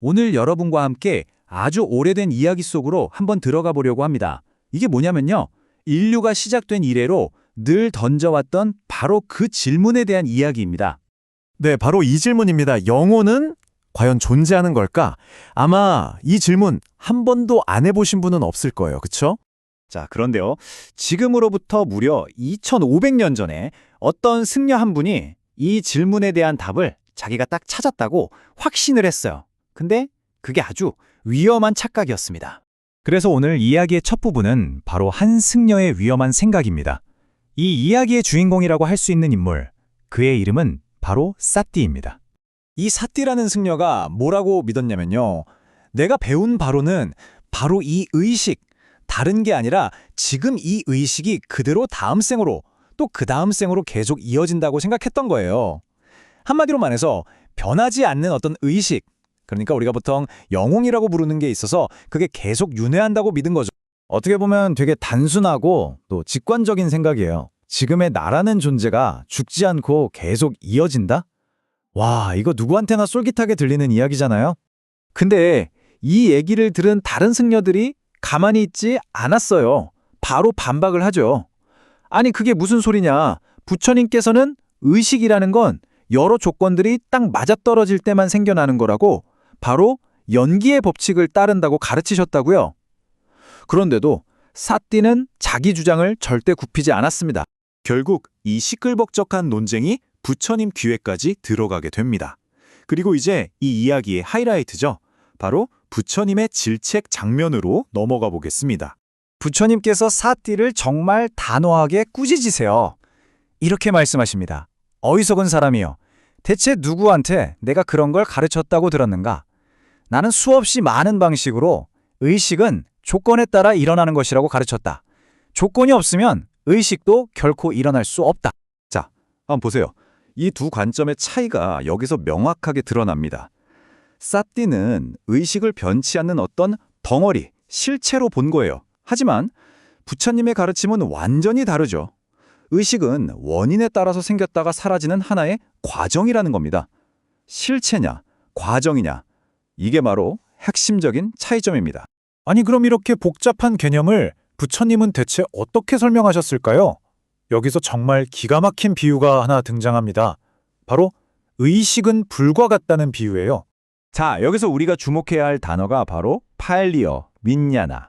오늘 여러분과 함께 아주 오래된 이야기 속으로 한번 들어가 보려고 합니다. 이게 뭐냐면요. 인류가 시작된 이래로 늘 던져왔던 바로 그 질문에 대한 이야기입니다. 네, 바로 이 질문입니다. 영혼은 과연 존재하는 걸까? 아마 이 질문 한 번도 안 해보신 분은 없을 거예요. 그쵸? 자, 그런데요. 지금으로부터 무려 2500년 전에 어떤 승려 한 분이 이 질문에 대한 답을 자기가 딱 찾았다고 확신을 했어요. 근데 그게 아주 위험한 착각이었습니다. 그래서 오늘 이야기의 첫 부분은 바로 한 승려의 위험한 생각입니다. 이 이야기의 주인공이라고 할 수 있는 인물, 그의 이름은 바로 사띠입니다. 이 사띠라는 승려가 뭐라고 믿었냐면요. 내가 배운 바로는 바로 이 의식, 다른 게 아니라 지금 이 의식이 그대로 다음 생으로 또 그 다음 생으로 계속 이어진다고 생각했던 거예요. 한마디로 말해서 변하지 않는 어떤 의식, 그러니까 우리가 보통 영웅이라고 부르는 게 있어서 그게 계속 윤회한다고 믿은 거죠. 어떻게 보면 되게 단순하고 또 직관적인 생각이에요. 지금의 나라는 존재가 죽지 않고 계속 이어진다? 와, 이거 누구한테나 쫄깃하게 들리는 이야기잖아요? 근데 이 얘기를 들은 다른 승려들이 가만히 있지 않았어요. 바로 반박을 하죠. 아니, 그게 무슨 소리냐. 부처님께서는 의식이라는 건 여러 조건들이 딱 맞아떨어질 때만 생겨나는 거라고 바로 연기의 법칙을 따른다고 가르치셨다고요. 그런데도 사띠는 자기 주장을 절대 굽히지 않았습니다. 결국 이 시끌벅적한 논쟁이 부처님 귀에까지 들어가게 됩니다. 그리고 이제 이 이야기의 하이라이트죠. 바로 부처님의 질책 장면으로 넘어가 보겠습니다. 부처님께서 사띠를 정말 단호하게 꾸짖으세요. 이렇게 말씀하십니다. 어리석은 사람이여. 대체 누구한테 내가 그런 걸 가르쳤다고 들었는가? 나는 수없이 많은 방식으로 의식은 조건에 따라 일어나는 것이라고 가르쳤다. 조건이 없으면 의식도 결코 일어날 수 없다. 자, 한번 보세요. 이 두 관점의 차이가 여기서 명확하게 드러납니다. 사띠는 의식을 변치 않는 어떤 덩어리, 실체로 본 거예요. 하지만 부처님의 가르침은 완전히 다르죠. 의식은 원인에 따라서 생겼다가 사라지는 하나의 과정이라는 겁니다. 실체냐, 과정이냐, 이게 바로 핵심적인 차이점입니다. 아니, 그럼 이렇게 복잡한 개념을 부처님은 대체 어떻게 설명하셨을까요? 여기서 정말 기가 막힌 비유가 하나 등장합니다. 바로 의식은 불과 같다는 비유예요. 자, 여기서 우리가 주목해야 할 단어가 바로 팔리어,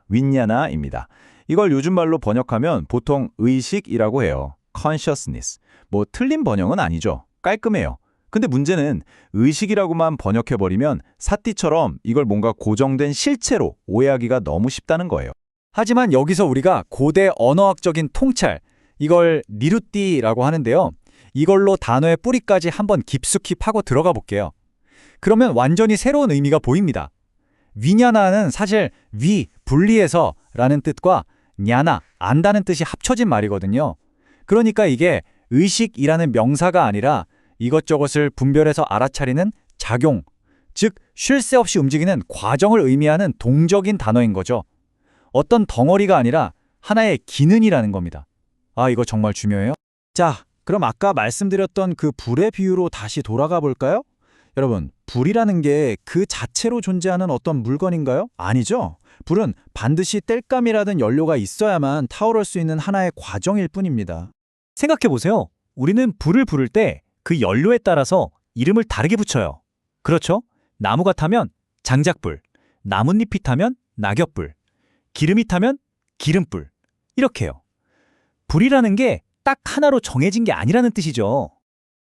윈냐나입니다. 이걸 요즘 말로 번역하면 보통 의식이라고 해요. consciousness. 뭐 틀린 번역은 아니죠. 깔끔해요. 근데 문제는 의식이라고만 번역해버리면 사띠처럼 이걸 뭔가 고정된 실체로 오해하기가 너무 쉽다는 거예요. 하지만 여기서 우리가 고대 언어학적인 통찰, 이걸 니루띠라고 하는데요. 이걸로 단어의 뿌리까지 한번 깊숙이 파고 들어가 볼게요. 그러면 완전히 새로운 의미가 보입니다. 위냐나는 사실 위, 분리해서 라는 뜻과 냐나, 안다는 뜻이 합쳐진 말이거든요. 그러니까 이게 의식이라는 명사가 아니라 이것저것을 분별해서 알아차리는 작용, 즉 쉴 새 없이 움직이는 과정을 의미하는 동적인 단어인 거죠. 어떤 덩어리가 아니라 하나의 기능이라는 겁니다. 아, 이거 정말 중요해요? 자, 그럼 아까 말씀드렸던 그 불의 비유로 다시 돌아가 볼까요? 여러분, 불이라는 게 그 자체로 존재하는 어떤 물건인가요? 아니죠. 불은 반드시 땔감이라든 연료가 있어야만 타오를 수 있는 하나의 과정일 뿐입니다. 생각해보세요. 우리는 불을 부를 때 그 연료에 따라서 이름을 다르게 붙여요. 그렇죠? 나무가 타면 장작불, 나뭇잎이 타면 낙엽불, 기름이 타면 기름불, 이렇게요. 불이라는 게 딱 하나로 정해진 게 아니라는 뜻이죠.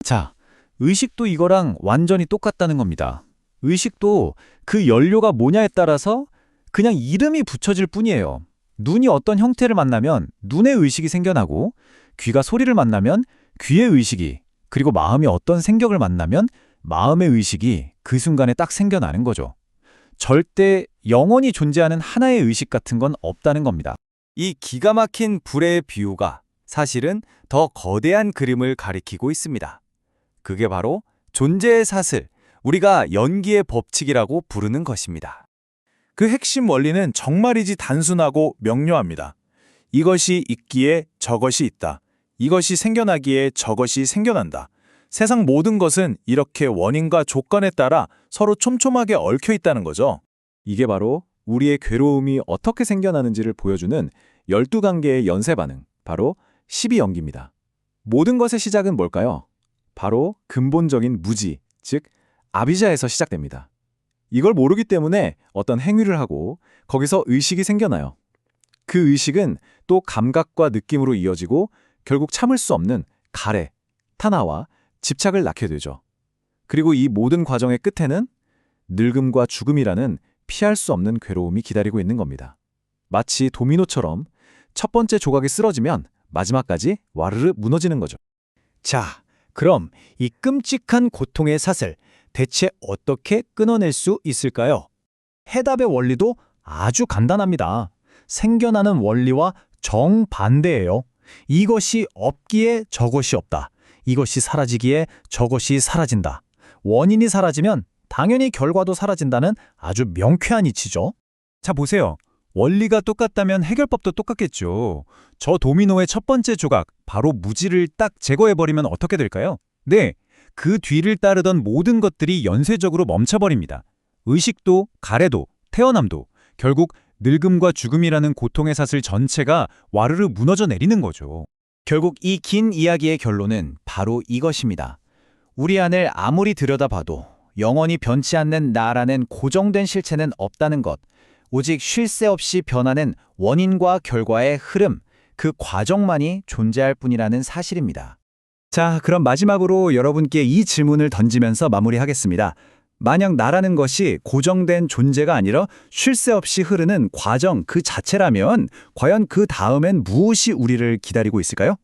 자, 의식도 이거랑 완전히 똑같다는 겁니다. 의식도 그 연료가 뭐냐에 따라서 그냥 이름이 붙여질 뿐이에요. 눈이 어떤 형태를 만나면 눈의 의식이 생겨나고, 귀가 소리를 만나면 귀의 의식이, 그리고 마음이 어떤 생격을 만나면 마음의 의식이 그 순간에 딱 생겨나는 거죠. 절대 영원히 존재하는 하나의 의식 같은 건 없다는 겁니다. 이 기가 막힌 불의 비유가 사실은 더 거대한 그림을 가리키고 있습니다. 그게 바로 존재의 사슬, 우리가 연기의 법칙이라고 부르는 것입니다. 그 핵심 원리는 정말이지 단순하고 명료합니다. 이것이 있기에 저것이 있다. 이것이 생겨나기에 저것이 생겨난다. 세상 모든 것은 이렇게 원인과 조건에 따라 서로 촘촘하게 얽혀 있다는 거죠. 이게 바로 우리의 괴로움이 어떻게 생겨나는지를 보여주는 12단계의 연쇄 반응, 바로 12연기입니다. 모든 것의 시작은 뭘까요? 바로 근본적인 무지, 즉 아비자에서 시작됩니다. 이걸 모르기 때문에 어떤 행위를 하고 거기서 의식이 생겨나요. 그 의식은 또 감각과 느낌으로 이어지고 결국 참을 수 없는 가래, 탄화와 집착을 낳게 되죠. 그리고 이 모든 과정의 끝에는 늙음과 죽음이라는 피할 수 없는 괴로움이 기다리고 있는 겁니다. 마치 도미노처럼 첫 번째 조각이 쓰러지면 마지막까지 와르르 무너지는 거죠. 자, 그럼 이 끔찍한 고통의 사슬 대체 어떻게 끊어낼 수 있을까요? 해답의 원리도 아주 간단합니다. 생겨나는 원리와 정반대예요. 이것이 없기에 저것이 없다. 이것이 사라지기에 저것이 사라진다. 원인이 사라지면 당연히 결과도 사라진다는 아주 명쾌한 이치죠. 자, 보세요. 원리가 똑같다면 해결법도 똑같겠죠. 저 도미노의 첫 번째 조각, 바로 무지를 딱 제거해버리면 어떻게 될까요? 네, 그 뒤를 따르던 모든 것들이 연쇄적으로 멈춰버립니다. 의식도, 가래도, 태어남도, 결국 늙음과 죽음이라는 고통의 사슬 전체가 와르르 무너져 내리는 거죠. 결국 이 긴 이야기의 결론은 바로 이것입니다. 우리 안을 아무리 들여다봐도 영원히 변치 않는 나라는 고정된 실체는 없다는 것. 오직 쉴 새 없이 변하는 원인과 결과의 흐름, 그 과정만이 존재할 뿐이라는 사실입니다. 자, 그럼 마지막으로 여러분께 이 질문을 던지면서 마무리하겠습니다. 만약 나라는 것이 고정된 존재가 아니라 쉴 새 없이 흐르는 과정 그 자체라면 과연 그 다음엔 무엇이 우리를 기다리고 있을까요?